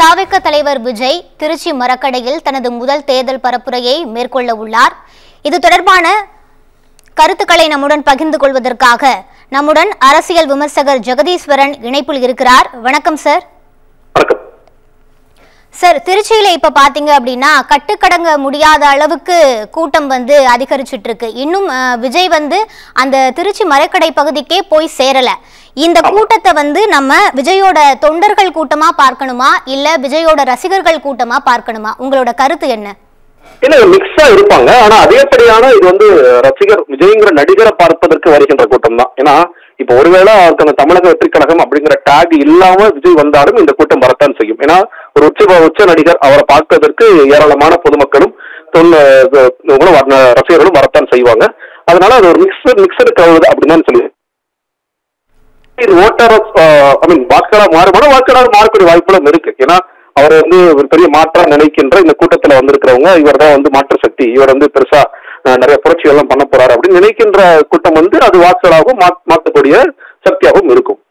தாவேக தலைவர் விஜய் திருச்சி மரக்கடையில் தனது முதல் தேர்தல் பரப்புரையை மேற்கொள்ள உள்ளார். இது தொடர்பான கருத்துக்களை நம்முடன் பகிர்ந்து கொள்வதற்காக நம்முடன் அரசியல் விமர்சகர் ஜெகதீஸ்வரன் இணைப்பில் இருக்கிறார். வணக்கம் சார். சார், திருச்சியில இப்ப பாத்தீங்க அப்படின்னா கட்டுக்கடங்க முடியாத அளவுக்கு கூட்டம் அதிகரிச்சுட்டு இருக்கு. இன்னும் விஜய் அந்த திருச்சி மரக்கடை பகுதிக்கே போய் சேரல. இந்த கூட்டத்தை நம்ம விஜயோட தொண்டர்கள் கூட்டமா பார்க்கணுமா இல்ல விஜயோட ரசிகர்கள் கூட்டமா பார்க்கணுமா? உங்களோட கருத்து என்ன? இல்ல, மிக்ஸா இருப்பாங்க. ஆனா அதேபடியான இது ரசிகர் விஜய்ங்கிற நடிகரை பார்ப்பதற்கு வருகின்ற கூட்டம் தான். ஏன்னா இப்ப ஒருவேளை அவருக்கு தமிழக வெற்றி கழகம் அப்படிங்கிற டேக் இல்லாம விஜய் வந்தாலும் இந்த கூட்டம் வரத்தான் செய்யும். ஏன்னா ஒரு உச்ச நடிகர் அவரை பார்ப்பதற்கு ஏராளமான பொதுமக்களும் ரசிகர்களும் வரத்தான் செய்வாங்க. அதனால அது ஒரு மிக்சடு கவுது அப்படின்னு சொல்லி இது ஓட்டர் வாக்காளா மாறுபடும், வாக்காளர் மாறக்கூடிய வாய்ப்புகளும் இருக்கு. ஏன்னா அவர் ஒரு பெரிய மாற்றம் நினைக்கின்ற இந்த கூட்டத்துல வந்திருக்கிறவங்க இவர் தான் மாற்று சக்தி, இவர் பெருசா நிறைய புரட்சிகள் எல்லாம் பண்ண போறாரு அப்படின்னு நினைக்கின்ற கூட்டம் அது வாக்குகளாகவும் மாற்றக்கூடிய சக்தியாகவும் இருக்கும்.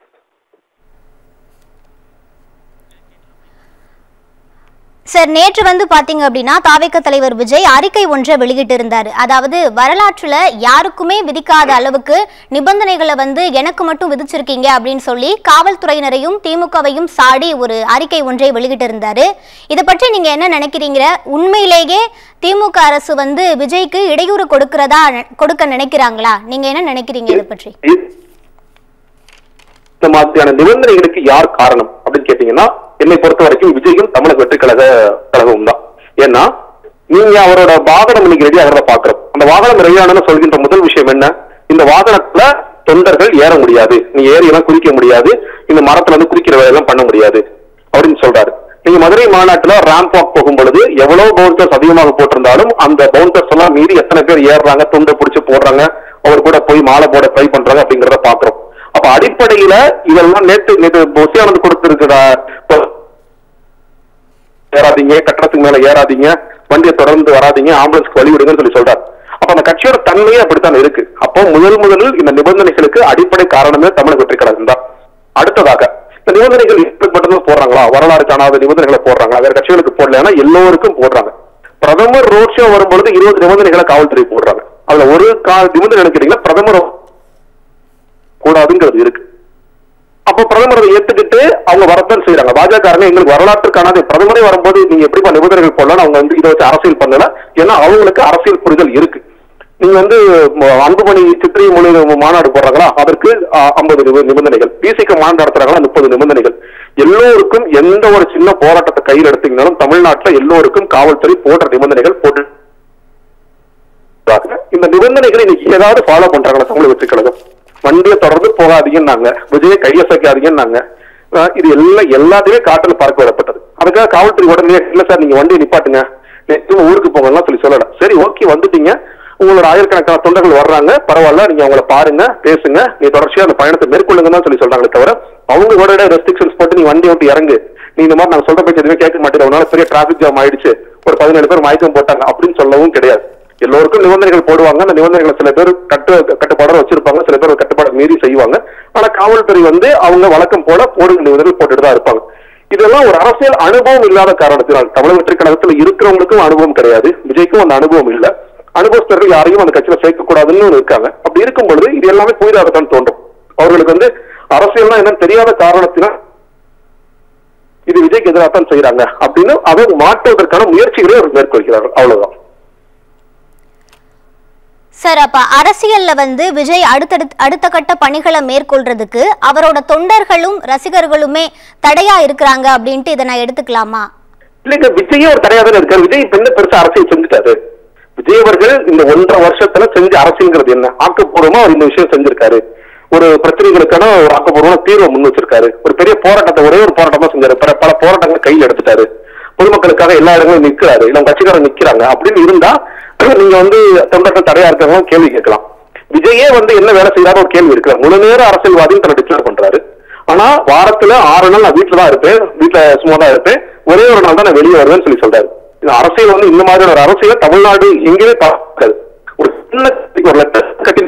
சார், நேற்று பாத்தீங்க அப்படின்னா தாவேக தலைவர் விஜய் அறிக்கை ஒன்றை வெளியிட்டு இருந்தாரு. அதாவது வரலாற்றுல யாருக்குமே விதிக்காத அளவுக்கு நிபந்தனைகளை எனக்கு மட்டும் விதிச்சிருக்கீங்க அப்படின்னு சொல்லி காவல்துறையினரையும் திமுகவையும் சாடி ஒரு அறிக்கை ஒன்றை வெளியிட்டு இருந்தாரு. இதை பற்றி நீங்க என்ன நினைக்கிறீங்க? உண்மையிலேயே திமுக அரசு விஜய்க்கு இடையூறு கொடுக்க நினைக்கிறாங்களா? நீங்க என்ன நினைக்கிறீங்க இதை பற்றி? இந்த மாதிரியான நிபந்தனைகளுக்கு யார் காரணம் அப்படின்னு கேட்டீங்கன்னா என்னை பொறுத்த வரைக்கும் விஜயும் தமிழக வெற்றி கழகம் தான். ஏன்னா நீங்க அவரோட வாகனம் இன்னைக்கு ரெடி ஆகிறத பாக்குறோம். அந்த வாகனம் ரெடியானு சொல்கின்ற முதல் விஷயம் என்ன? இந்த வாகனத்துல தொண்டர்கள் ஏற முடியாது, நீ ஏறியெல்லாம் குதிக்க முடியாது, இந்த மரத்துல குதிக்கிற வேலையெல்லாம் பண்ண முடியாது அப்படின்னு சொல்றாரு. நீங்க மதுரை மாநாட்டுல ரேம்ப் வாக் போகும் பொழுது எவ்வளவு பவுன்சர்ஸ் அதிகமாக போட்டிருந்தாலும் அந்த பவுன்சர்ஸ் எல்லாம் மீறி எத்தனை பேர் ஏறுறாங்க, துண்டை பிடிச்சு போடுறாங்க, அவர் கூட போய் மாலை போட ட்ரை பண்றாங்க அப்படிங்கிறத பாக்குறோம். அப்ப அடிப்படையில இதெல்லாம் நேற்று பொசியானது கொடுத்திருக்கிற ஏறாதீங்க, கட்டணத்துக்கு மேல ஏறாதீங்க, வண்டியை தொடர்ந்து வராதீங்க, ஆம்புலன்ஸ்க்கு வழி விடுங்கன்னு சொல்லி சொல்றாரு. அப்ப அந்த கட்சியோட தன்மையே அப்படித்தான் இருக்கு. அப்போ முதலில் இந்த நிபந்தனைகளுக்கு அடிப்படை காரணமே தமிழக வெற்றி கழகம் தான். அடுத்ததாக இந்த நிபந்தனைகள் மட்டும்தான் போடுறாங்களா? வரலாறு காணாத நிபந்தனைகளை போடுறாங்களா? வேற கட்சிகளுக்கு போடலன்னா எல்லோருக்கும் போடுறாங்க. பிரதமர் ரோட் ஷோ வரும்பொழுது 20 நிபந்தனைகளை காவல்துறை போடுறாங்க. அதுல ஒரு நிபந்தனை கேட்டீங்கன்னா பிரதமர் கூடாதுங்கிறது இருக்கு. அப்ப பிரதமரை ஏத்துக்கிட்டு அவங்க வரத்தான் செய்யறாங்க. பாஜக எங்களுக்கு வரலாற்று காணாது, பிரதமரே வரும்போது நீங்க எப்படிப்பா நிபந்தனைகள் போடலாம்? அவங்க இதை வச்சு அரசியல் பண்ணல. ஏன்னா அவங்களுக்கு அரசியல் புரிதல் இருக்கு. நீங்க அன்புமணி சித்திரை மொழி மாநாடு போடுறாங்களா, அதற்கு 50 நிபந்தனைகள், பிசிக்கு மாநாடு நடத்துறாங்களா 30 நிபந்தனைகள். எல்லோருக்கும் எந்த ஒரு சின்ன போராட்டத்தை கையில் எடுத்தீங்கன்னாலும் தமிழ்நாட்டில் எல்லோருக்கும் காவல்துறை போடுற நிபந்தனைகள் போட்டு இந்த நிபந்தனைகளை இன்னைக்கு ஏதாவது ஃபாலோ பண்றாங்களா தமிழக வெற்றி கழகம்? வண்டியை தொடர்ந்து போகாதீங்கன்னாங்க, விஜயை கையசைக்காதீங்கன்னாங்க. இது எல்லாத்தையுமே காட்டுல பார்க்க விடப்பட்டது. அதுக்காக காவல்துறை உடனே இல்ல சார் நீங்க வண்டியை நிப்பாட்டுங்க, ஊருக்கு போங்கலாம் சொல்லல. சரி, ஓகே, வந்துட்டீங்க, உங்களோட ஆயிரக்கணக்கான தொண்டர்கள் வர்றாங்க, பரவாயில்ல, நீங்க அவங்கள பாருங்க, பேசுங்க, நீ தொடர்ச்சியா அந்த பயணத்தை மேற்கொள்ளுங்க தான் சொல்றாங்களே தவிர அவங்க உடனே ரெஸ்ட்ரிக்ஷன்ஸ் போட்டு நீ வண்டி விட்டு இறங்கு, நீ இந்த மாதிரி நாங்க சொல்ற பேச்சு எதுவுமே கேட்க மாட்டேன், அதனால பெரிய டிராபிக் ஜாம் ஆயிடுச்சு, ஒரு 17 பேர் மயக்கம் போட்டாங்க அப்படின்னு சொல்லவும் கிடையாது. எல்லோருக்கும் நிபந்தனைகள் போடுவாங்க. அந்த நிபந்தனைகளை சில பேர் கட்டுப்பாடு வச்சிருப்பாங்க, சில பேர் கட்டுப்பாடு மீறி செய்வாங்க. ஆனா காவல்துறை அவங்க வழக்கம் போல போடுகிற நிபந்தனைகள் போட்டுட்டு தான் இருப்பாங்க. இதெல்லாம் ஒரு அரசியல் அனுபவம் இல்லாத காரணத்தினால் தமிழக வெற்றி கழகத்துல இருக்கிறவங்களுக்கும் அனுபவம் கிடையாது, விஜய்க்கும் அந்த அனுபவம் இல்ல. அனுபவஸ்தர்கள் யாரையும் அந்த கட்சியில சேர்க்கக்கூடாதுன்னு இருக்காங்க. அப்படி இருக்கும் பொழுது இது எல்லாமே புதிதாகத்தான் தோன்றும். அவர்களுக்கு அரசியல்னா என்னன்னு தெரியாத காரணத்தினால் இது விஜய்க்கு எதிராக தான் செய்யறாங்க அப்படின்னு அதை மாற்றுவதற்கான முயற்சிகளை அவர் மேற்கொள்கிறார்கள். அவ்வளவுதான் சார். அப்ப அரசியல்ல விஜய் அடுத்த கட்ட பணிகளை மேற்கொள்றதுக்கு அவரோட தொண்டர்களும் ரசிகர்களுமே தடையா இருக்கிறாங்க அப்படின்ட்டு இதை நான் எடுத்துக்கலாமா? இல்லைங்க, விஜயே ஒரு தடையா தானே இருக்காரு. விஜய் இப்ப என்ன பெருசா அரசியல் செஞ்சுட்டாரு? விஜய் அவர்கள் இந்த 1.5 வருஷத்துல செஞ்ச அரசியல்ங்கிறது என்ன? ஆக்கப்பூர்வமா அவர் இந்த விஷயம் செஞ்சிருக்காரு. ஒரு பிரச்சனைகளுக்கான ஒரு ஆக்கப்பூர்வமான தீர்வை முன் வச்சிருக்காரு. ஒரு பெரிய போராட்டத்தை ஒரே ஒரு போராட்டமா செஞ்சாரு. பல போராட்டங்களை கையில் எடுத்துட்டாரு. பொதுமக்களுக்காக எல்லா இடங்களும் நிற்கிறாரு, இல்ல கட்சிக்காரங்க நிக்கிறாங்க அப்படின்னு இருந்தா நீங்க தொண்டர்கள் தடையா இருக்காங்க கேள்வி கேட்கலாம். விஜயே என்ன வேலை செய்யறாரு ஒரு கேள்வி இருக்கிறார். முழு நேர அரசியல்வாதின்னு தன்னை டிக்ளேர் பண்றாரு. ஆனா வாரத்துல 6 நாள் நான் வீட்டுல தான் இருப்பேன், வீட்டுல சும்மா தான் இருப்பேன், ஒரே ஒரு நாள் தான் நான் வெளியே வருவேன்னு சொல்லி சொல்றாரு. இந்த அரசியல் இந்த மாதிரியான ஒரு அரசியலை தமிழ்நாடு எங்கேயுமே பார்க்காது. ஒரு சின்ன ஒரு லெட்டர் கட்டி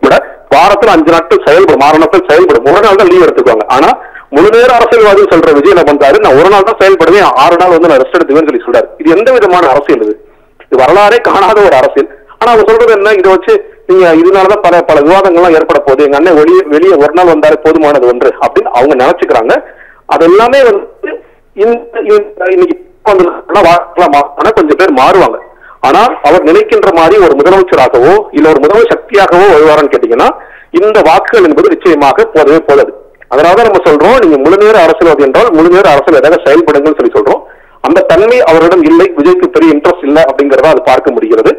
கூட வாரத்துல 5 நாட்கள் செயல்படும், 6 நாட்கள் செயல்படும், 1 நாள் தான் லீவ் எடுத்துக்குவாங்க. ஆனா முழு நேர அரசியல்வாதின்னு சொல்ற விஜய் என்ன பண்றாரு, நான் ஒரு நாள் தான் செயல்படுவேன், 6 நாள் வந்து நான் ரெஸ்ட் எடுத்துவேன்னு சொல்லி சொல்றாரு. இது எந்த விதமான அரசியல்? இது வரலாறே காணாத ஒரு அரசியல். ஆனா அவங்க சொல்றது என்ன, இதை வச்சு நீங்க இதனாலதான் பல பல விவாதங்கள்லாம் ஏற்பட போகுது, எங்க அண்ணன் வெளியே ஒரு நாள் வந்தாலே போதுமானது ஒன்று அப்படின்னு அவங்க நினைச்சுக்கிறாங்க. அது எல்லாமே வந்து இன்னைக்கு கொஞ்சம் பேர் மாறுவாங்க. ஆனால் அவர் நினைக்கின்ற மாதிரி ஒரு முதலமைச்சராகவோ இல்ல ஒரு முதல்வர் சக்தியாகவோ வருவாரான்னு கேட்டீங்கன்னா இந்த வாக்குகள் என்பது நிச்சயமாக போதவே போதாது. அதனாலதான் நம்ம சொல்றோம், நீங்க முழுநேர அரசியல்வாதி என்றால் முழுநேர அரசியல் எதாவது செயல்படுங்கன்னு சொல்லி சொல்றோம். அந்த தன்மை அவரிடம் இல்லை, விஜய்க்கு பெரிய இன்ட்ரெஸ்ட் இல்லை அப்படிங்கறத அது பார்க்க முடிகிறது.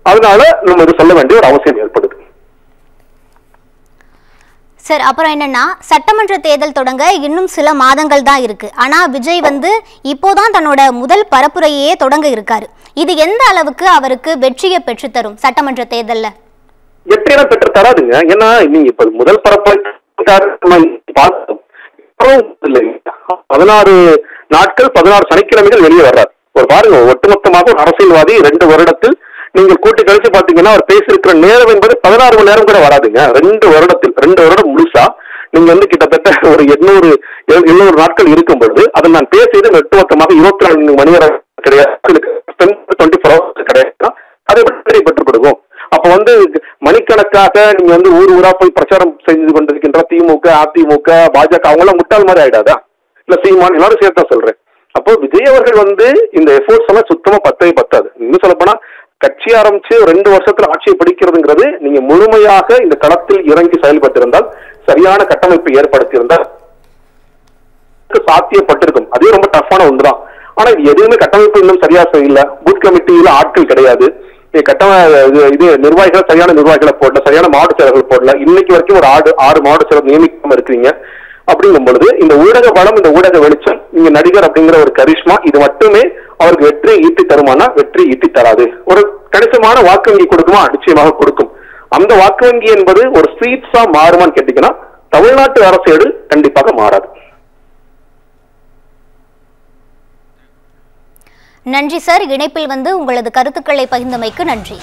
அதனால நம்ம இது சொல்ல வேண்டிய ஒரு அவசியம் ஏற்படுது. சார், அப்புறம் என்னன்னா, சட்டமன்ற தேர்தல் தொடங்க இன்னும் சில மாதங்கள் தான் இருக்கு. ஆனா விஜய் வந்து இப்போதான் தன்னோட முதல் பரப்புரையே தொடங்க இருக்காரு. இது எந்த அளவுக்கு அவருக்கு வெற்றியை பெற்று தரும்? சட்டமன்ற தேர்தல்ல வெற்றியெல்லாம் பெற்று தராதுங்க. ஏன்னா நீங்க இப்ப முதல் பரப்புரை 16 நாட்கள் 16 சனிக்கிழமைகள் வெளியே வர்றாரு. ஒரு பாருங்க, ஒட்டுமொத்தமாக ஒரு அரசியல்வாதி 2 வருடத்தில் நீங்கள் கூட்டி கழிச்சு பாத்தீங்கன்னா அவர் பேசியிருக்கிற நேரம் என்பது 16 மணி நேரம் கூட வராதுங்க. 2 வருடம் முழுசா நீங்க வந்து கிட்டத்தட்ட ஒரு 800 நாட்கள் இருக்கும் பொழுது அதில் நான் பேசியது ஒட்டுமொத்தமாக 24 மணி நேரம் கிடையாது, 24 hours கிடையாது. அதை எப்படி பெற்றுக் கொடுக்கும்? அப்ப வந்து மணிக்கணக்காக நீங்க வந்து ஊரா போய் பிரச்சாரம் செய்து கொண்டிருக்கின்ற திமுக, அதிமுக, பாஜக அவங்க எல்லாம் முட்டாள் மாதிரி ஆயிடாதா? இல்ல சீமான் எல்லாரும் சேர்த்தா சொல்றேன். அப்போ விஜய் அவர்கள் வந்து இந்த எஃபோர்ட்ஸ் எல்லாம் சுத்தமா பத்தாது. இன்னும் சொல்ல போனா கட்சி ஆரம்பிச்சு 2 வருஷத்துல ஆட்சியை பிடிக்கிறதுங்கிறது நீங்க முழுமையாக இந்த களத்தில் இறங்கி செயல்பட்டிருந்தால், சரியான கட்டமைப்பை ஏற்படுத்தியிருந்தால் சாத்தியப்பட்டிருக்கும். அதே ரொம்ப டஃப்பான ஒன்றுதான். ஆனா இது எதுவுமே கட்டமைப்பு இன்னும் சரியா செய்யல. பூத் கமிட்டியில ஆட்கள் கிடையாது. இது நிர்வாகிகள் சரியான நிர்வாகிகளை போடல, சரியான மாவட்ட செயலர்கள் போடல. இன்னைக்கு வரைக்கும் ஒரு 6 மாவட்ட செயலர் நியமிக்காம இருக்கிறீங்க. அப்படிங்கும் பொழுது இந்த ஊடக வளம், இந்த ஊடக வெளிச்சம், இங்க நடிகர் அப்படிங்கிற ஒரு கரிஷ்மா, இது மட்டுமே அவருக்கு வெற்றியை ஈட்டி தருமானா? வெற்றி ஈட்டி தராது. ஒரு கணிசமான வாக்கு வங்கி கொடுக்குமா? நிச்சயமாக கொடுக்கும். அந்த வாக்கு வங்கி என்பது ஒரு ஸ்ட்ரீட்ஸா மாறுமான்னு கேட்டீங்கன்னா தமிழ்நாட்டு அரசியல் கண்டிப்பாக மாறாது. நன்றி சார். இணைப்பில் வந்து உங்களது கருத்துக்களை பகிர்ந்தமைக்கு நன்றி.